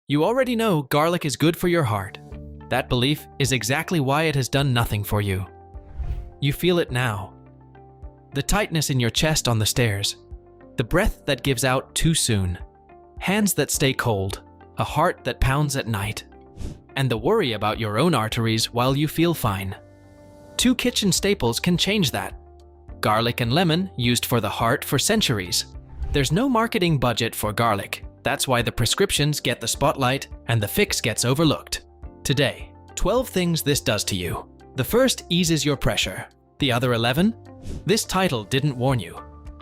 You already know garlic is good for your heart. That belief is exactly why it has done nothing for you. You feel it now. The tightness in your chest on the stairs. The breath that gives out too soon. Hands that stay cold. A heart that pounds at night. And the worry about your own arteries while you feel fine. 2 kitchen staples can change that. Garlic and lemon used for the heart for centuries. There's no marketing budget for garlic. That's why the prescriptions get the spotlight and the fix gets overlooked. Today, 12 things this does to you. The first eases your pressure. The other 11? This title didn't warn you.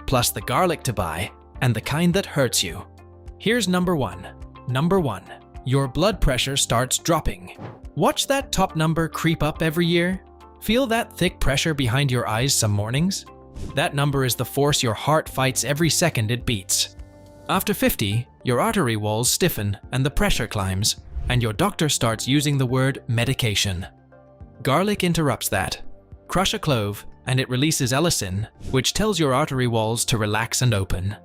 Plus the garlic to buy and the kind that hurts you. Here's number 1. Number 1. Your blood pressure starts dropping. Watch that top number creep up every year? Feel that thick pressure behind your eyes some mornings? That number is the force your heart fights every second it beats. After 50, your artery walls stiffen and the pressure climbs, and your doctor starts using the word medication. Garlic interrupts that. Crush a clove, and it releases allicin, which tells your artery walls to relax and open.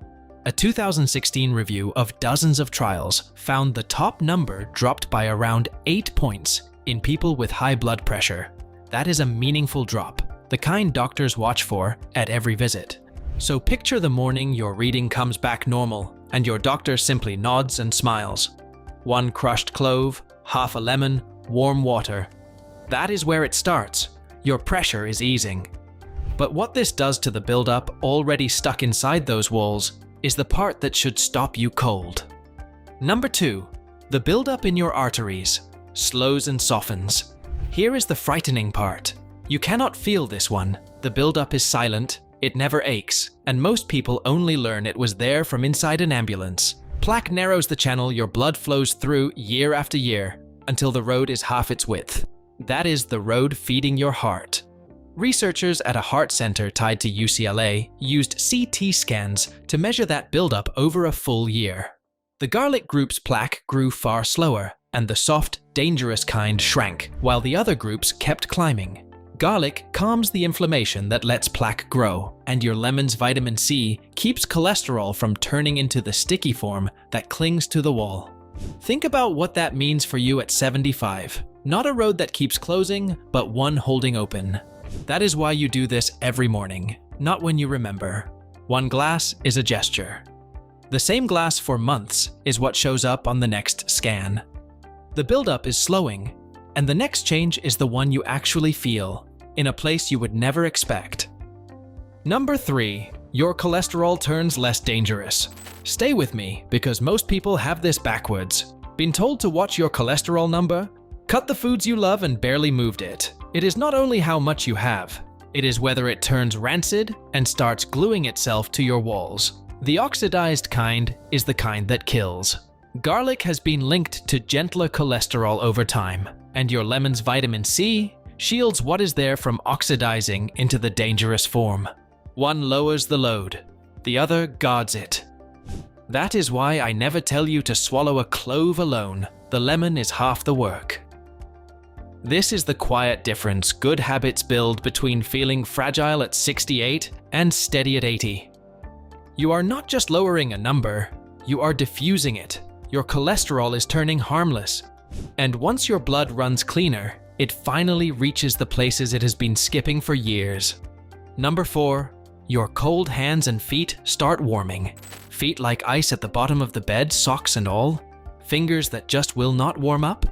A 2016 review of dozens of trials found the top number dropped by around 8 points in people with high blood pressure. That is a meaningful drop, the kind doctors watch for at every visit. So picture the morning your reading comes back normal and your doctor simply nods and smiles. 1 crushed clove, half a lemon, warm water. That is where it starts. Your pressure is easing. But what this does to the buildup already stuck inside those walls is the part that should stop you cold. Number 2. The buildup in your arteries slows and softens. Here is the frightening part. You cannot feel this one. The buildup is silent, it never aches, and most people only learn it was there from inside an ambulance. Plaque narrows the channel your blood flows through year after year until the road is half its width. That is the road feeding your heart. Researchers at a heart center tied to UCLA used CT scans to measure that buildup over a full year. The garlic group's plaque grew far slower, and the soft, dangerous kind shrank, while the other groups kept climbing. Garlic calms the inflammation that lets plaque grow, and your lemon's vitamin C keeps cholesterol from turning into the sticky form that clings to the wall. Think about what that means for you at 75. Not a road that keeps closing, but one holding open. That is why you do this every morning, not when you remember. 1 glass is a gesture. The same glass for months is what shows up on the next scan. The buildup is slowing, and the next change is the one you actually feel, in a place you would never expect. Number 3. Your cholesterol turns less dangerous. Stay with me, because most people have this backwards. Been told to watch your cholesterol number? Cut the foods you love and barely moved it. It is not only how much you have, it is whether it turns rancid and starts gluing itself to your walls. The oxidized kind is the kind that kills. Garlic has been linked to gentler cholesterol over time, and your lemon's vitamin C shields what is there from oxidizing into the dangerous form. One lowers the load, the other guards it. That is why I never tell you to swallow a clove alone. The lemon is half the work. This is the quiet difference good habits build between feeling fragile at 68 and steady at 80. You are not just lowering a number, you are diffusing it. Your cholesterol is turning harmless. And once your blood runs cleaner, it finally reaches the places it has been skipping for years. Number 4. Your cold hands and feet start warming. Feet like ice at the bottom of the bed, socks and all. Fingers that just will not warm up.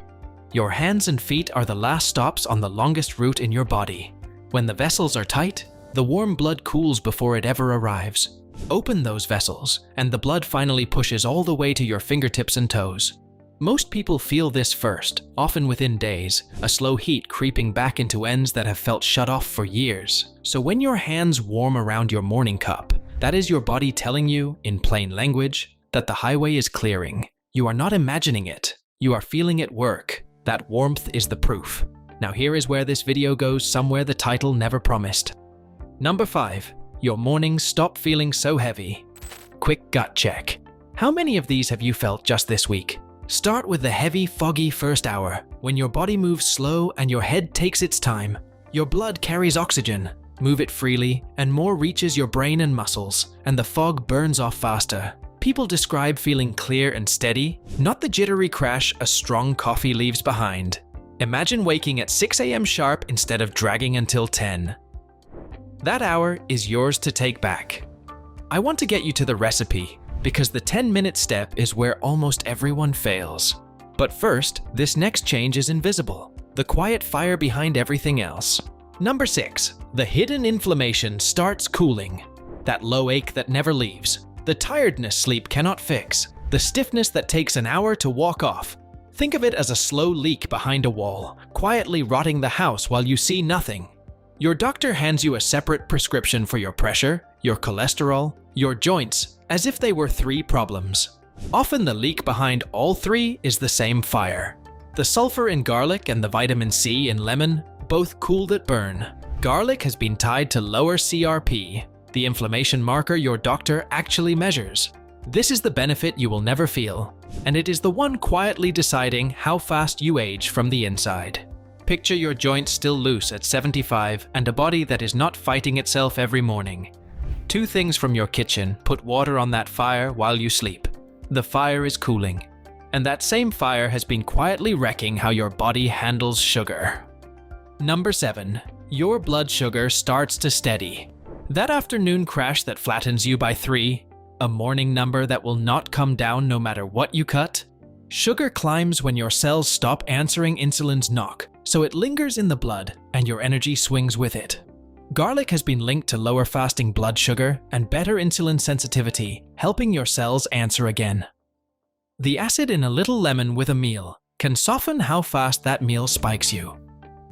Your hands and feet are the last stops on the longest route in your body. When the vessels are tight, the warm blood cools before it ever arrives. Open those vessels, and the blood finally pushes all the way to your fingertips and toes. Most people feel this first, often within days, a slow heat creeping back into ends that have felt shut off for years. So when your hands warm around your morning cup, that is your body telling you, in plain language, that the highway is clearing. You are not imagining it, you are feeling it work. That warmth is the proof. Now here is where this video goes somewhere the title never promised. Number 5. Your mornings stop feeling so heavy. Quick gut check. How many of these have you felt just this week? Start with the heavy, foggy first hour, when your body moves slow and your head takes its time. Your blood carries oxygen. Move it freely, and more reaches your brain and muscles, and the fog burns off faster. People describe feeling clear and steady, not the jittery crash a strong coffee leaves behind. Imagine waking at 6 a.m. sharp instead of dragging until 10. That hour is yours to take back. I want to get you to the recipe, because the 10-minute step is where almost everyone fails. But first, this next change is invisible, the quiet fire behind everything else. Number 6. The hidden inflammation starts cooling. That low ache that never leaves. The tiredness sleep cannot fix. The stiffness that takes an hour to walk off. Think of it as a slow leak behind a wall, quietly rotting the house while you see nothing. Your doctor hands you a separate prescription for your pressure, your cholesterol, your joints, as if they were 3 problems. Often the leak behind all 3 is the same fire. The sulfur in garlic and the vitamin C in lemon both cool that burn. Garlic has been tied to lower CRP, the inflammation marker your doctor actually measures. This is the benefit you will never feel, and it is the one quietly deciding how fast you age from the inside. Picture your joints still loose at 75 and a body that is not fighting itself every morning. 2 things from your kitchen: put water on that fire while you sleep. The fire is cooling, and that same fire has been quietly wrecking how your body handles sugar. Number 7. Your blood sugar starts to steady. That afternoon crash that flattens you by 3, a morning number that will not come down no matter what you cut. Sugar climbs when your cells stop answering insulin's knock, so it lingers in the blood and your energy swings with it. Garlic has been linked to lower fasting blood sugar and better insulin sensitivity, helping your cells answer again. The acid in a little lemon with a meal can soften how fast that meal spikes you.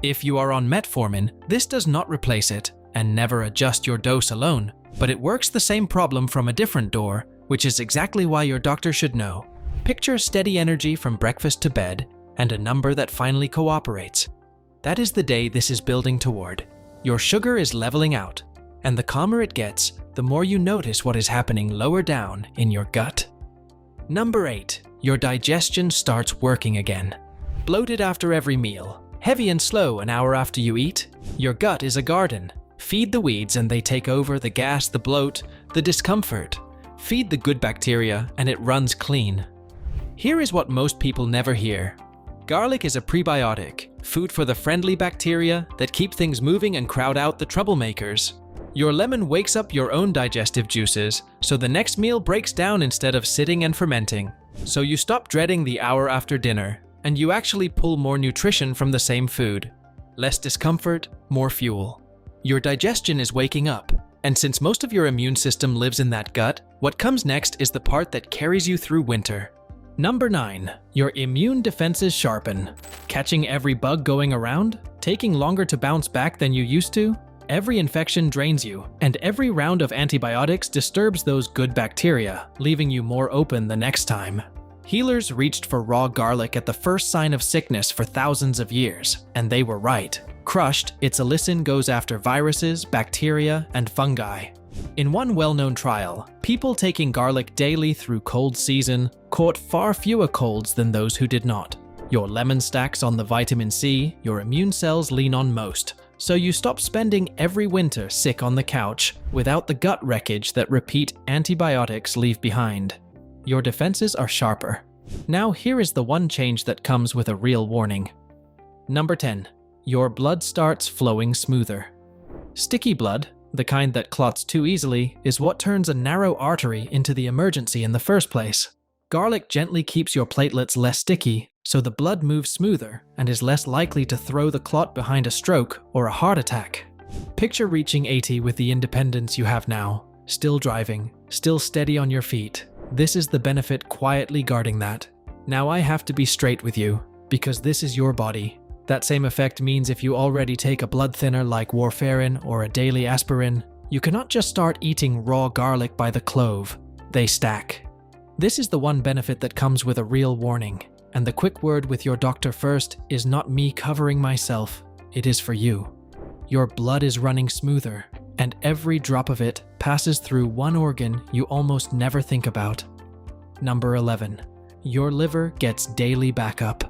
If you are on metformin, this does not replace it and never adjust your dose alone, but it works the same problem from a different door, which is exactly why your doctor should know. Picture steady energy from breakfast to bed and a number that finally cooperates. That is the day this is building toward. Your sugar is leveling out, and the calmer it gets, the more you notice what is happening lower down in your gut. Number 8. Your digestion starts working again. Bloated after every meal, heavy and slow an hour after you eat, your gut is a garden. Feed the weeds and they take over the gas, the bloat, the discomfort. Feed the good bacteria and it runs clean. Here is what most people never hear. Garlic is a prebiotic, food for the friendly bacteria that keep things moving and crowd out the troublemakers. Your lemon wakes up your own digestive juices, so the next meal breaks down instead of sitting and fermenting. So you stop dreading the hour after dinner, and you actually pull more nutrition from the same food. Less discomfort, more fuel. Your digestion is waking up, and since most of your immune system lives in that gut, what comes next is the part that carries you through winter. Number 9. Your immune defenses sharpen. Catching every bug going around? Taking longer to bounce back than you used to? Every infection drains you, and every round of antibiotics disturbs those good bacteria, leaving you more open the next time. Healers reached for raw garlic at the first sign of sickness for thousands of years, and they were right. Crushed, its allicin goes after viruses, bacteria, and fungi. In one well-known trial, people taking garlic daily through cold season caught far fewer colds than those who did not. Your lemon stacks on the vitamin C your immune cells lean on most, so you stop spending every winter sick on the couch without the gut wreckage that repeat antibiotics leave behind. Your defenses are sharper. Now here is the one change that comes with a real warning. Number 10. Your blood starts flowing smoother. Sticky blood, the kind that clots too easily, is what turns a narrow artery into the emergency in the first place. Garlic gently keeps your platelets less sticky, so the blood moves smoother and is less likely to throw the clot behind a stroke or a heart attack. Picture reaching 80 with the independence you have now, still driving, still steady on your feet. This is the benefit quietly guarding that. Now I have to be straight with you, because this is your body. That same effect means if you already take a blood thinner like warfarin or a daily aspirin, you cannot just start eating raw garlic by the clove. They stack. This is the one benefit that comes with a real warning, and the quick word with your doctor first is not me covering myself, it is for you. Your blood is running smoother, and every drop of it passes through one organ you almost never think about. Number 11. Your liver gets daily backup.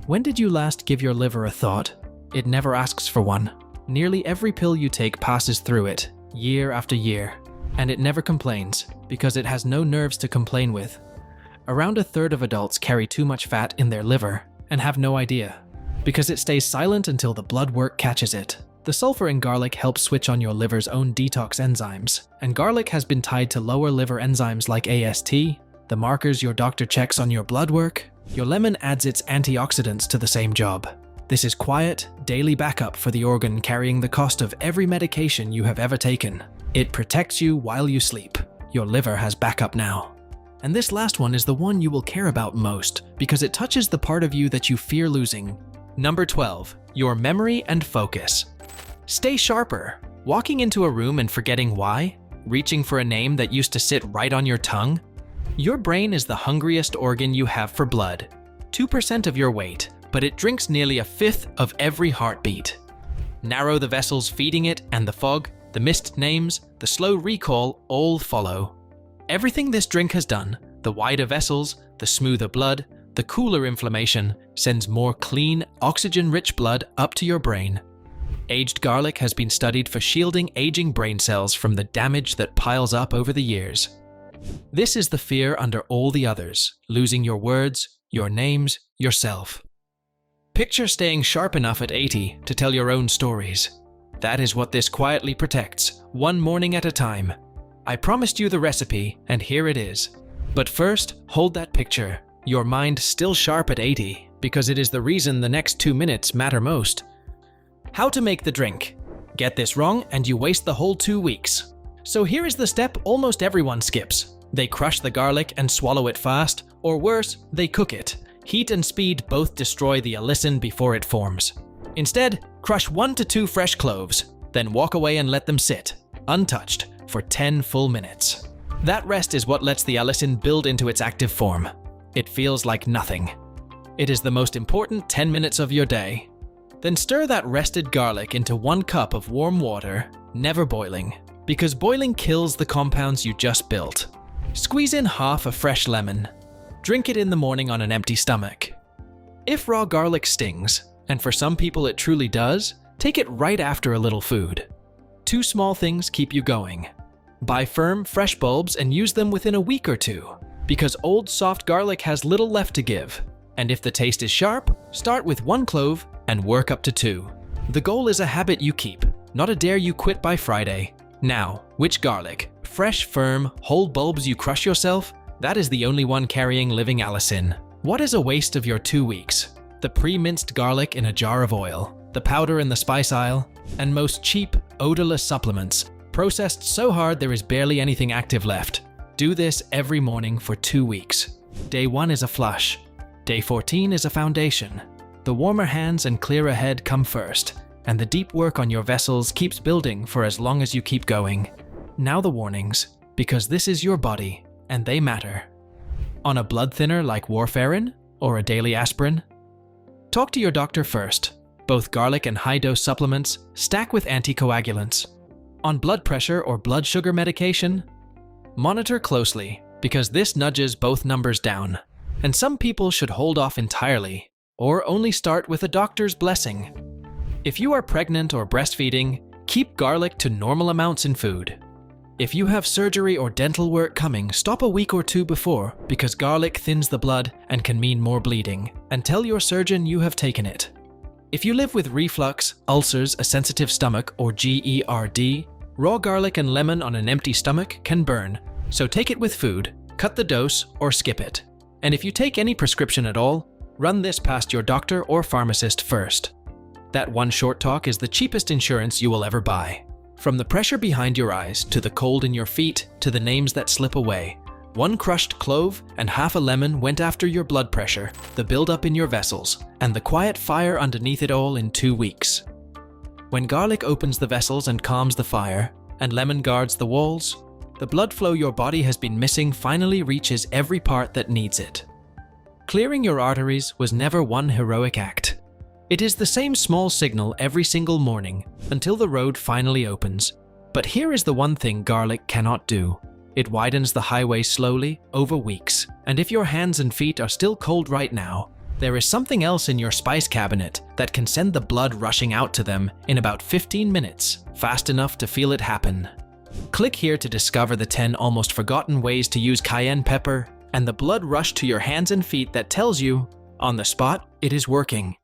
When did you last give your liver a thought? It never asks for one. Nearly every pill you take passes through it, year after year. and it never complains because it has no nerves to complain with. Around a third of adults carry too much fat in their liver and have no idea because it stays silent until the blood work catches it. The sulfur in garlic helps switch on your liver's own detox enzymes, and garlic has been tied to lower liver enzymes like AST, the markers your doctor checks on your blood work. Your lemon adds its antioxidants to the same job. This is quiet, daily backup for the organ carrying the cost of every medication you have ever taken. It protects you while you sleep. Your liver has backup now. And this last one is the one you will care about most because it touches the part of you that you fear losing. Number 12, your memory and focus. Stay sharper. Walking into a room and forgetting why? Reaching for a name that used to sit right on your tongue? Your brain is the hungriest organ you have for blood. 2% of your weight, but it drinks nearly 1/5 of every heartbeat. Narrow the vessels feeding it, and the fog, the missed names, the slow recall all follow. Everything this drink has done, the wider vessels, the smoother blood, the cooler inflammation, sends more clean, oxygen-rich blood up to your brain. Aged garlic has been studied for shielding aging brain cells from the damage that piles up over the years. This is the fear under all the others, losing your words, your names, yourself. Picture staying sharp enough at 80 to tell your own stories. That is what this quietly protects, one morning at a time. I promised you the recipe, and here it is. But first, hold that picture, your mind still sharp at 80, because it is the reason the next 2 minutes matter most. How to make the drink. Get this wrong and you waste the whole 2 weeks. So here is the step almost everyone skips. They crush the garlic and swallow it fast, or worse, they cook it. Heat and speed both destroy the allicin before it forms. Instead, crush 1 to 2 fresh cloves, then walk away and let them sit, untouched, for 10 full minutes. That rest is what lets the allicin build into its active form. It feels like nothing. It is the most important 10 minutes of your day. Then stir that rested garlic into 1 cup of warm water, never boiling, because boiling kills the compounds you just built. Squeeze in half a fresh lemon. Drink it in the morning on an empty stomach. If raw garlic stings, and for some people it truly does, take it right after a little food. 2 small things keep you going. Buy firm, fresh bulbs and use them within a week or 2, because old, soft garlic has little left to give. And if the taste is sharp, start with 1 clove and work up to 2. The goal is a habit you keep, not a dare you quit by Friday. Now, which garlic? Fresh, firm, whole bulbs you crush yourself? That is the only one carrying living allicin. What is a waste of your 2 weeks? The pre-minced garlic in a jar of oil, the powder in the spice aisle, and most cheap, odorless supplements, processed so hard there is barely anything active left. Do this every morning for 2 weeks. Day 1 is a flush. Day 14 is a foundation. The warmer hands and clearer head come first, and the deep work on your vessels keeps building for as long as you keep going. Now the warnings, because this is your body, and they matter. On a blood thinner like warfarin, or a daily aspirin? Talk to your doctor first. Both garlic and high-dose supplements stack with anticoagulants. On blood pressure or blood sugar medication? Monitor closely, because this nudges both numbers down. And some people should hold off entirely, or only start with a doctor's blessing. If you are pregnant or breastfeeding, keep garlic to normal amounts in food. If you have surgery or dental work coming, stop a week or 2 before, because garlic thins the blood and can mean more bleeding, and tell your surgeon you have taken it. If you live with reflux, ulcers, a sensitive stomach, or GERD, raw garlic and lemon on an empty stomach can burn, so take it with food, cut the dose, or skip it. And if you take any prescription at all, run this past your doctor or pharmacist first. That one short talk is the cheapest insurance you will ever buy. From the pressure behind your eyes, to the cold in your feet, to the names that slip away, 1 crushed clove and half a lemon went after your blood pressure, the buildup in your vessels, and the quiet fire underneath it all in 2 weeks. When garlic opens the vessels and calms the fire, and lemon guards the walls, the blood flow your body has been missing finally reaches every part that needs it. Clearing your arteries was never one heroic act. It is the same small signal every single morning until the road finally opens. But here is the one thing garlic cannot do. It widens the highway slowly over weeks, and if your hands and feet are still cold right now, there is something else in your spice cabinet that can send the blood rushing out to them in about 15 minutes, fast enough to feel it happen. Click here to discover the 10 almost forgotten ways to use cayenne pepper and the blood rush to your hands and feet that tells you, on the spot, it is working.